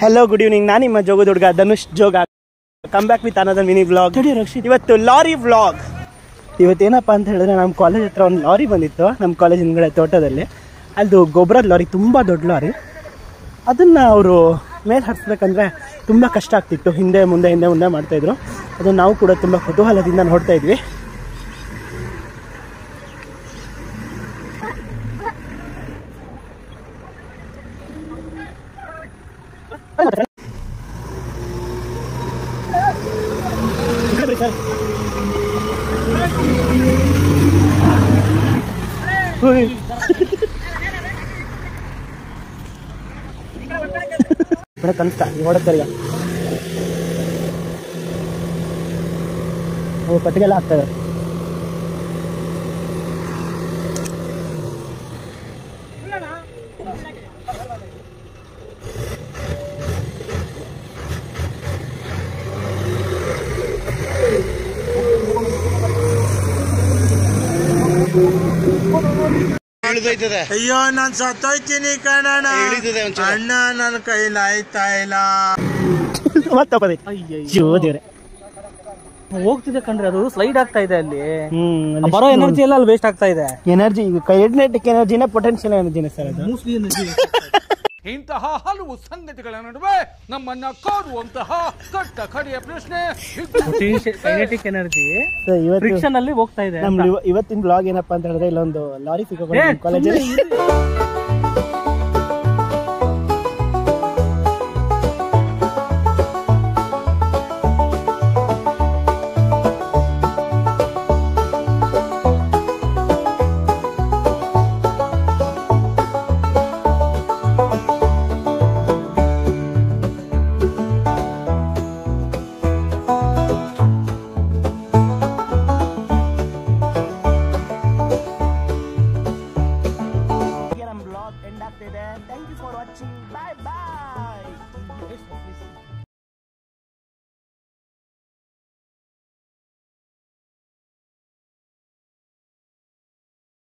Hello good evening, ನಾನು ನಿಮ್ಮ ಜೋಗದ ಹುಡುಗ Dhanush Jog. Come back with another mini vlog. ಇವತ್ತು ಲಾರಿ ವ್ಲಾಗ್. ಇವತ್ತೇನಪ್ಪ ಅಂತ ಹೇಳಿದ್ರೆ, ನಮ್ಮ ಕಾಲೇಜ್ ಹತ್ರ ಒಂದು ಲಾರಿ ಬಂದಿತ್ತು, ನಮ್ಮ ಕಾಲೇಜ್ ಹಿಂದ್ಗಡೆ ತೋಟದಲ್ಲಿ. ಅದು ಗೊಬ್ಬರದ ಲಾರಿ, ತುಂಬ ದೊಡ್ಡ ಲಾರಿ. ಅದನ್ನು ಅವರು ಮೇಲೆ ಹರಿಸ್ಬೇಕಂದ್ರೆ ತುಂಬ ಕಷ್ಟ ಆಗ್ತಿತ್ತು. ಹಿಂದೆ ಮುಂದೆ ಮಾಡ್ತಾಯಿದ್ರು. ಅದನ್ನು ನಾವು ಕೂಡ ತುಂಬ ಕುತೂಹಲದಿಂದ ನೋಡ್ತಾ ಇದ್ವಿ. ಕನ್ಸ್ತಾ ಹೊಡತ್ತರ್ಗ ಪಟ್ಟಿಗೆಲ್ಲ ಆಗ್ತದೆ. ಅಯ್ಯೋ ನಾನ್ ಸತ್ತೋಯ್ತೀನಿ ಕಣಣ್ಣ, ಅಣ್ಣ ನನ್ನ ಕೈಲಿ ಆಯ್ತಾ ಇಲ್ಲ. ಹೋಗ್ತಿದೆ ಕಣ್ರಿ, ಅದು ಸ್ಲೈಡ್ ಆಗ್ತಾ ಇದೆ. ಅಲ್ಲಿ ಬರೋ ಎನರ್ಜಿ ಎಲ್ಲ ಅಲ್ಲಿ ವೇಸ್ಟ್ ಆಗ್ತಾ ಇದೆ. ಎನರ್ಜಿ ಕೈನೆಟಿಕ್ ಎನರ್ಜಿನ ಪೊಟೆನ್ಷಿಯಲ್ ಎನರ್ಜಿನ ಸರ್ ಅದು. Mostly energy. ಇಂತಹ ಹಲವು ಸಂಗತಿಗಳ ನಡುವೆ ನಮ್ಮನ್ನ ಕಾಡುವಂತಹ ಕಟ್ಟ ಕಡೆಯ ಪ್ರಶ್ನೆ, ಕೈನೆಟಿಕ್ ಎನರ್ಜಿ ಫ್ರಿಕ್ಷನ್ ಅಲ್ಲಿ ಹೋಗ್ತಾ ಇದೆ. ಇವತ್ತಿನ ಬ್ಲಾಗ್ ಏನಪ್ಪಾ ಅಂತ ಹೇಳಿದ್ರೆ, ಇಲ್ಲೊಂದು ಲಾರಿ ಸಿಕ್ಕಿದೆ ಕಾಲೇಜಲ್ಲಿ. Thank you for watching. Bye bye.